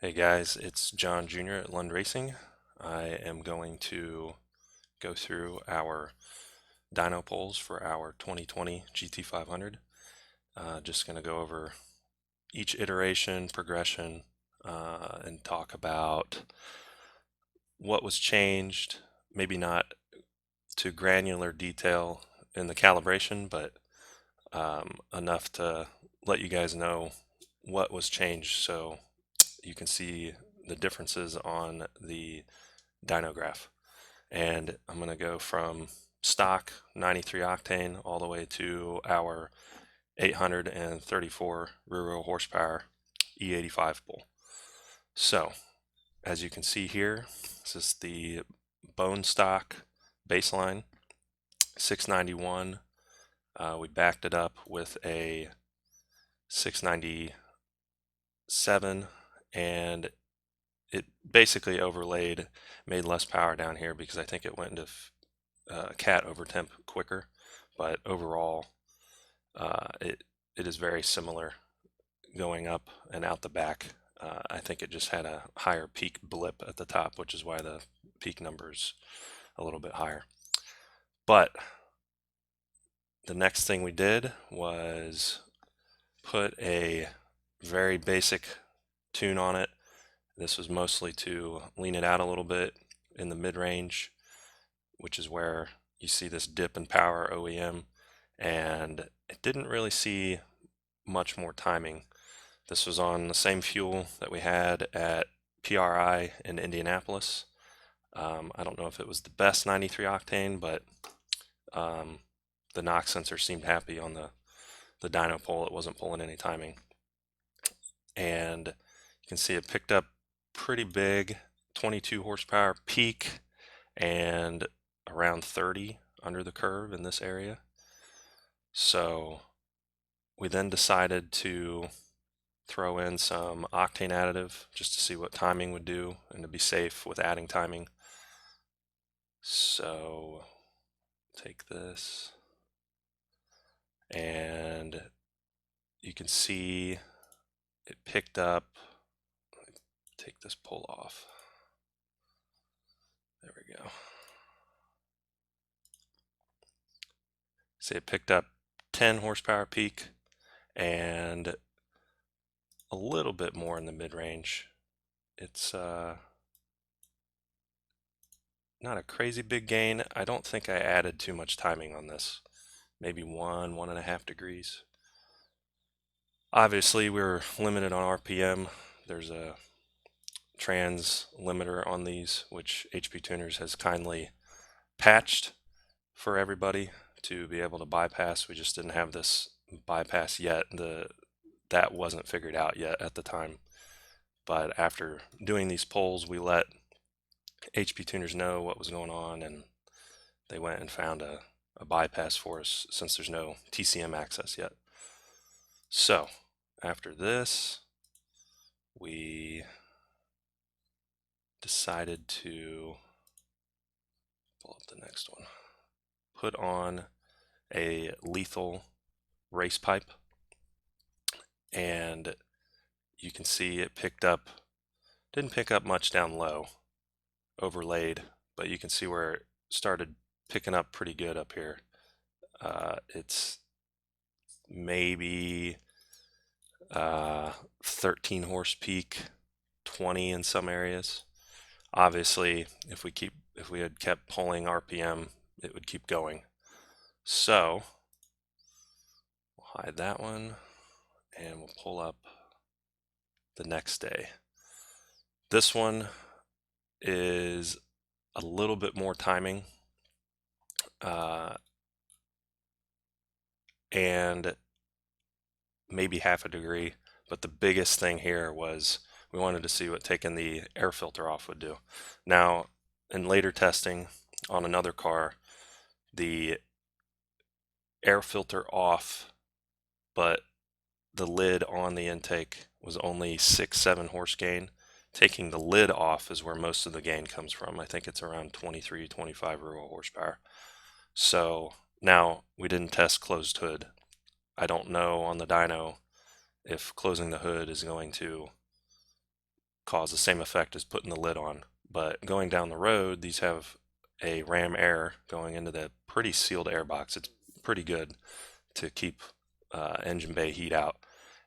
Hey guys, it's Jon Jr. at Lund Racing. I am going to go through our dyno polls for our 2020 GT500. Just going to go over each iteration, progression, and talk about what was changed, maybe not to granular detail in the calibration, but enough to let you guys know what was changed so you can see the differences on the dyno graph. And I'm going to go from stock 93 octane all the way to our 834 rear-wheel horsepower E85 bull. So as you can see here, this is the bone stock baseline 691. We backed it up with a 697, and it basically overlaid, made less power down here because I think it went into cat over temp quicker, but overall it is very similar going up and out the back. I think it just had a higher peak blip at the top, which is why the peak number's a little bit higher. But the next thing we did was put a very basic tune on it. This was mostly to lean it out a little bit in the mid-range, which is where you see this dip in power OEM, and it didn't really see much more timing. This was on the same fuel that we had at PRI in Indianapolis. I don't know if it was the best 93 octane, but the knock sensor seemed happy on the dyno pole. It wasn't pulling any timing. And you can see it picked up pretty big, 22 horsepower peak and around 30 under the curve in this area. So we then decided to throw in some octane additive just to see what timing would do and to be safe with adding timing. So take this, and you can see it picked up. Take this pull off. There we go. See, it picked up 10 horsepower peak and a little bit more in the mid-range. It's not a crazy big gain. I don't think I added too much timing on this. Maybe 1.5 degrees. Obviously, we're limited on RPM. There's a trans limiter on these, which HP Tuners has kindly patched for everybody to be able to bypass. We just didn't have this bypass yet. That wasn't figured out yet at the time. But after doing these polls, we let HP Tuners know what was going on, and they went and found a bypass for us since there's no TCM access yet. So after this, we decided to pull up the next one, put on a lethal race pipe, and you can see it didn't pick up much down low, overlaid, but you can see where it started picking up pretty good up here. It's maybe 13 horse peak, 20 in some areas. Obviously, if we had kept pulling RPM, it would keep going. So we'll hide that one, and we'll pull up the next day. This one is a little bit more timing, and maybe 0.5 degree, but the biggest thing here was we wanted to see what taking the air filter off would do. Now, in later testing on another car, the air filter off, but the lid on the intake was only 6-7 horse gain. Taking the lid off is where most of the gain comes from. I think it's around 23-25 rear horsepower. So now we didn't test closed hood. I don't know on the dyno if closing the hood is going to cause the same effect as putting the lid on. But going down the road, these have a ram air going into the pretty sealed air box. It's pretty good to keep engine bay heat out,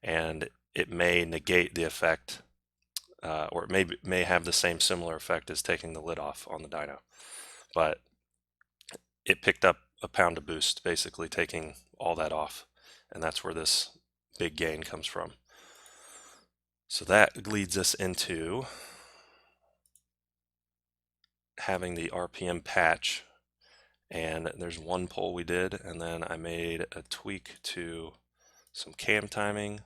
and it may negate the effect, or it may have the same similar effect as taking the lid off on the dyno. But it picked up a pound of boost, basically taking all that off, and that's where this big gain comes from. So that leads us into having the RPM patch, and there's one pull we did, and then I made a tweak to some cam timing,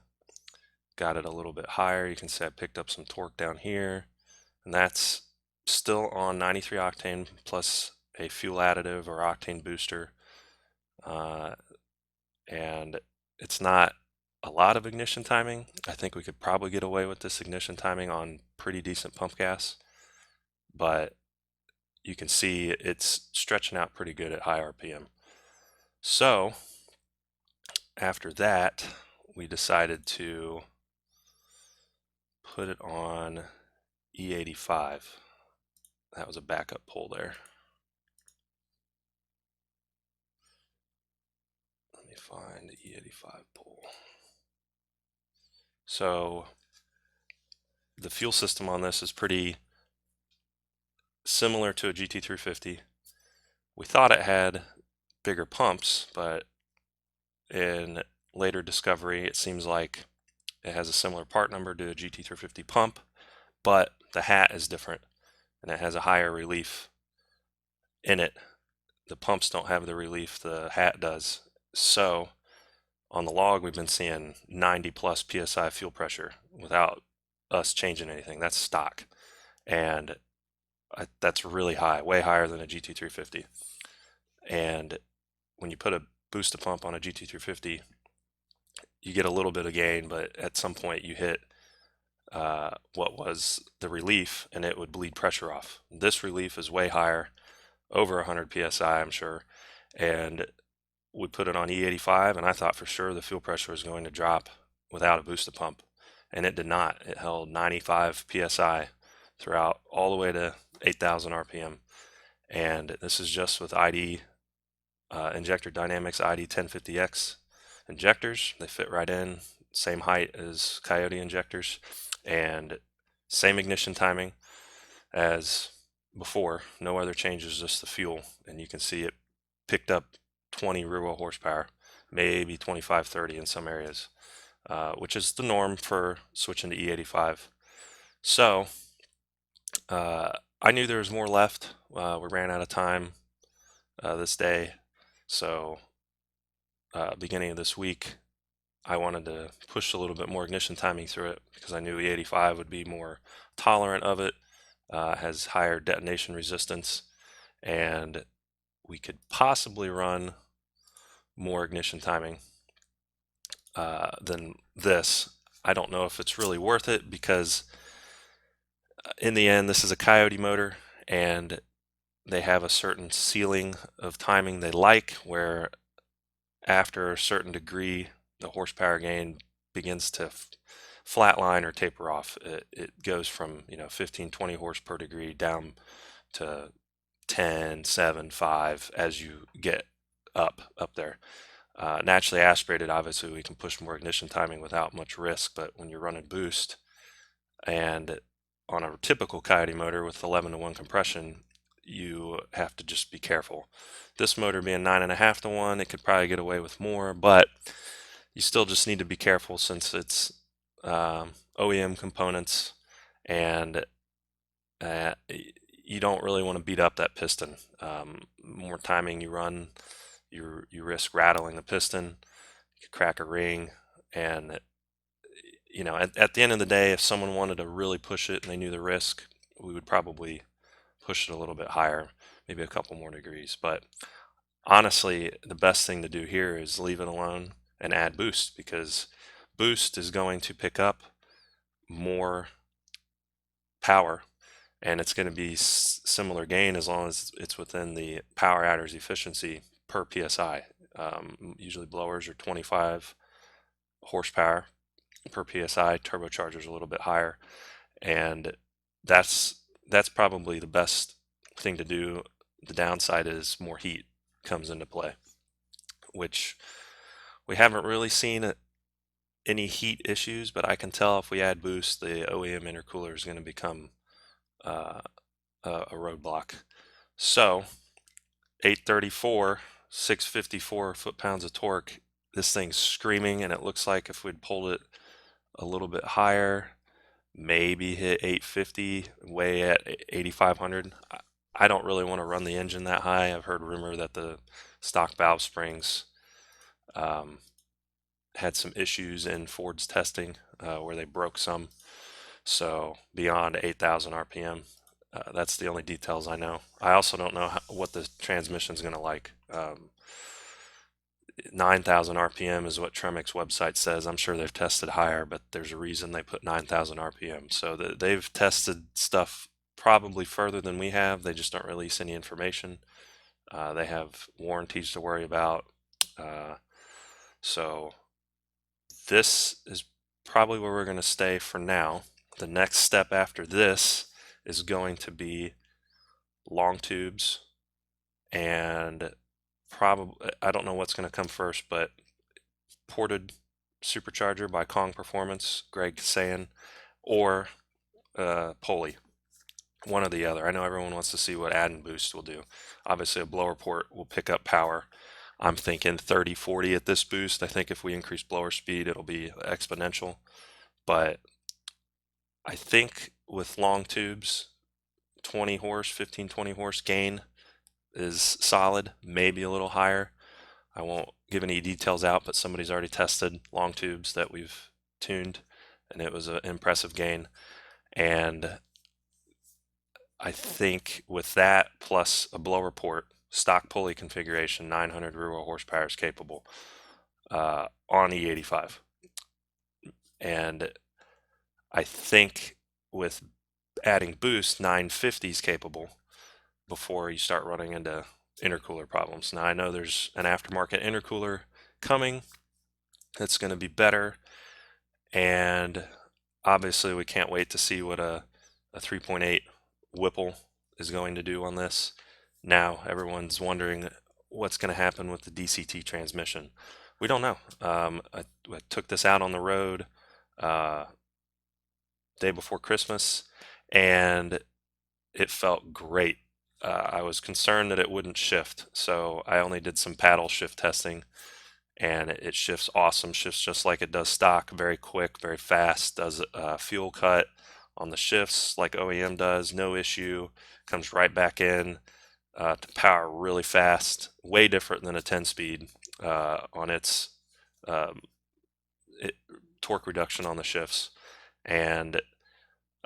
got it a little bit higher. You can see I picked up some torque down here, and that's still on 93 octane plus a fuel additive or octane booster, and it's not a lot of ignition timing. I think we could probably get away with this ignition timing on pretty decent pump gas, but you can see it's stretching out pretty good at high RPM. So after that, we decided to put it on E85. That was a backup pull there. Let me find the E85 pull. So the fuel system on this is pretty similar to a GT350. We thought it had bigger pumps, but in later discovery, it seems like it has a similar part number to a GT350 pump, but the hat is different and it has a higher relief in it. The pumps don't have the relief, the hat does. So on the log, we've been seeing 90 plus PSI fuel pressure without us changing anything. That's stock. And that's really high, way higher than a GT350. And when you put a booster pump on a GT350, you get a little bit of gain, but at some point you hit what was the relief and it would bleed pressure off. This relief is way higher, over 100 PSI, I'm sure. And we put it on E85, and I thought for sure the fuel pressure was going to drop without a booster pump, and it did not. It held 95 PSI throughout all the way to 8,000 RPM. And this is just with ID Injector Dynamics ID 1050X injectors. They fit right in, same height as Coyote injectors, and same ignition timing as before. No other changes, just the fuel. And you can see it picked up 20 rear wheel horsepower, maybe 25, 30 in some areas, which is the norm for switching to E85. So I knew there was more left. We ran out of time this day. So beginning of this week, I wanted to push a little bit more ignition timing through it because I knew E85 would be more tolerant of it, has higher detonation resistance, and we could possibly run more ignition timing than this. I don't know if it's really worth it because in the end, this is a Coyote motor and they have a certain ceiling of timing they like, where after a certain degree, the horsepower gain begins to flatline or taper off. It goes from 15, 20 horse per degree down to 10, 7, 5 as you get up there. Naturally aspirated, obviously, we can push more ignition timing without much risk, but when you're running boost and on a typical Coyote motor with 11-to-1 compression, you have to just be careful. This motor being 9.5-to-1, it could probably get away with more, but you still just need to be careful since it's OEM components, and you don't really want to beat up that piston. More timing you run, you risk rattling the piston, you could crack a ring, and at the end of the day, if someone wanted to really push it and they knew the risk, we would probably push it a little bit higher, maybe a couple more degrees. But honestly, the best thing to do here is leave it alone and add boost, because boost is going to pick up more power and it's going to be similar gain as long as it's within the power adder's efficiency per PSI. Usually blowers are 25 horsepower per PSI, turbochargers a little bit higher, and that's probably the best thing to do. The downside is more heat comes into play, which we haven't really seen any heat issues, but I can tell if we add boost, the OEM intercooler is going to become uh, a roadblock. So 834, 654 foot-pounds of torque. This thing's screaming, and it looks like if we'd pulled it a little bit higher, maybe hit 850, way at 8,500. I don't really want to run the engine that high. I've heard rumor that the stock valve springs um, had some issues in Ford's testing where they broke some. So beyond 8,000 RPM, that's the only details I know. I also don't know what the transmission is going to like. 9,000 RPM is what Tremec's website says. I'm sure they've tested higher, but there's a reason they put 9,000 RPM. So they've tested stuff probably further than we have. They just don't release any information. They have warranties to worry about. So this is probably where we're going to stay for now. The next step after this is going to be long tubes, and probably, I don't know what's going to come first, but ported supercharger by Kong Performance, Greg saying, or pulley, one or the other. I know everyone wants to see what add and boost will do. Obviously a blower port will pick up power. I'm thinking 30, 40 at this boost. I think if we increase blower speed, it'll be exponential. But I think with long tubes, 20 horse, 15, 20 horse gain is solid, maybe a little higher. I won't give any details out, but somebody's already tested long tubes that we've tuned, and it was an impressive gain. And I think with that plus a blower port, stock pulley configuration, 900 rear wheel horsepower is capable on E85. And I think with adding boost, 950 is capable before you start running into intercooler problems. Now I know there's an aftermarket intercooler coming that's going to be better, and obviously we can't wait to see what a 3.8 Whipple is going to do on this. Now everyone's wondering what's going to happen with the DCT transmission. We don't know. I took this out on the road day before Christmas, and it felt great. I was concerned that it wouldn't shift, so I only did some paddle shift testing, and it shifts awesome. Shifts just like it does stock, very quick, very fast. Does fuel cut on the shifts like OEM does, no issue. Comes right back in to power really fast. Way different than a 10-speed on its um, torque reduction on the shifts, and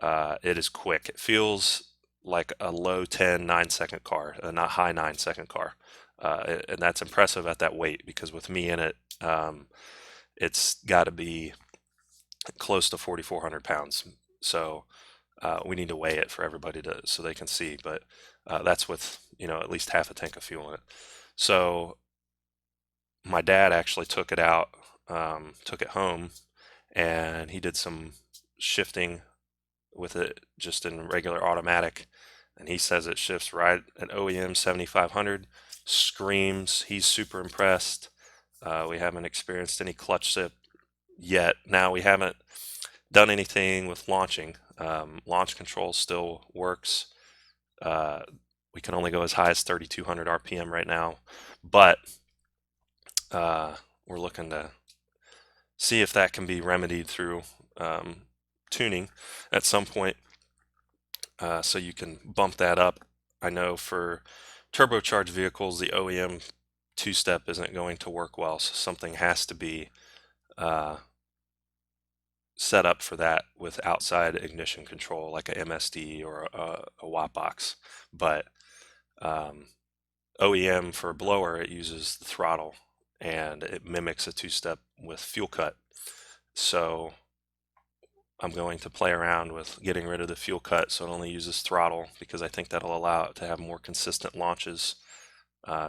it is quick. It feels like a low 10 9-second car, not high 9-second car. And that's impressive at that weight, because with me in it, it's got to be close to 4,400 pounds. So we need to weigh it for everybody so they can see. But that's with at least half a tank of fuel in it. So my dad actually took it out, took it home, and he did some shifting with it just in regular automatic, and he says it shifts right at OEM 7,500. Screams. He's super impressed. We haven't experienced any clutch sip yet. Now we haven't done anything with launching. Launch control still works. We can only go as high as 3,200 RPM right now, but we're looking to see if that can be remedied through tuning at some point, so you can bump that up. I know for turbocharged vehicles, the OEM two-step isn't going to work well, so something has to be set up for that with outside ignition control, like a MSD or a watt box. But OEM for a blower, it uses the throttle, and it mimics a two-step with fuel cut. So I'm going to play around with getting rid of the fuel cut so it only uses throttle, because I think that'll allow it to have more consistent launches.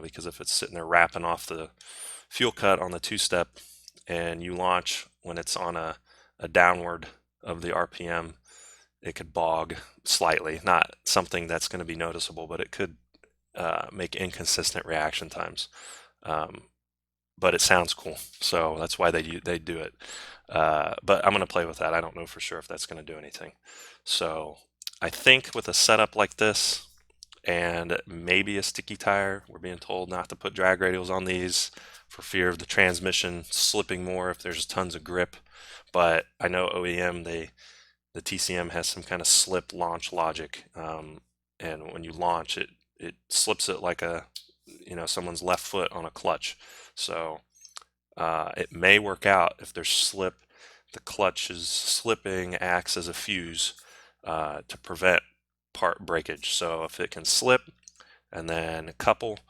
Because if it's sitting there wrapping off the fuel cut on the two-step and you launch when it's on a downward of the RPM, it could bog slightly, not something that's going to be noticeable, but it could make inconsistent reaction times. Um, but it sounds cool, so that's why they do it. But I'm going to play with that. I don't know for sure if that's going to do anything. So I think with a setup like this and maybe a sticky tire, we're being told not to put drag radials on these for fear of the transmission slipping more if there's tons of grip. But I know OEM, the TCM has some kind of slip launch logic, and when you launch it, it slips it like someone's left foot on a clutch. So it may work out if there's slip. The clutch is slipping acts as a fuse to prevent part breakage. So if it can slip and then couple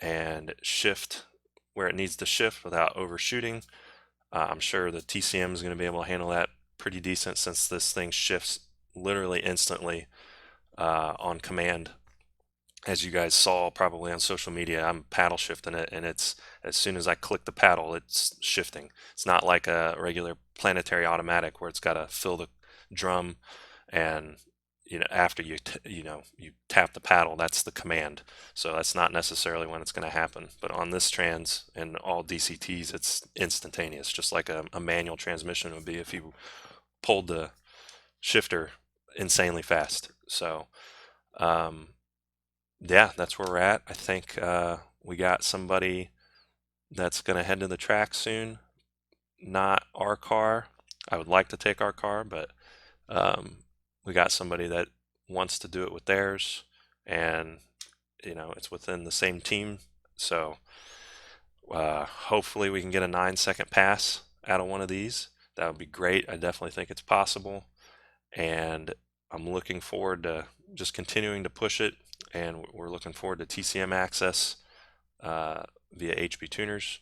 and shift where it needs to shift without overshooting, I'm sure the TCM is going to be able to handle that pretty decent, since this thing shifts literally instantly on command. As you guys saw probably on social media, I'm paddle shifting it, and it's as soon as I click the paddle, it's shifting. It's not like a regular planetary automatic where it's got to fill the drum, and after you tap the paddle, that's the command. So that's not necessarily when it's going to happen. But on this trans and all DCTs, it's instantaneous, just like a manual transmission would be if you pulled the shifter insanely fast. So yeah, that's where we're at. I think we got somebody that's going to head to the track soon. Not our car. I would like to take our car, but we got somebody that wants to do it with theirs, and it's within the same team. So hopefully we can get a 9-second pass out of one of these. That would be great. I definitely think it's possible, and I'm looking forward to just continuing to push it. And we're looking forward to TCM access via HP tuners,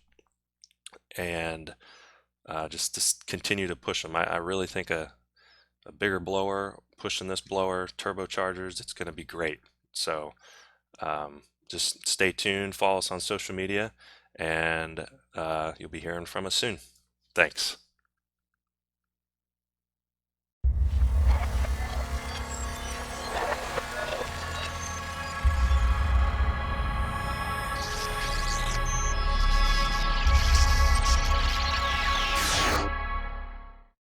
and just continue to push them. I really think a bigger blower, pushing this blower, turbochargers, it's going to be great. So just stay tuned, follow us on social media, and you'll be hearing from us soon. Thanks.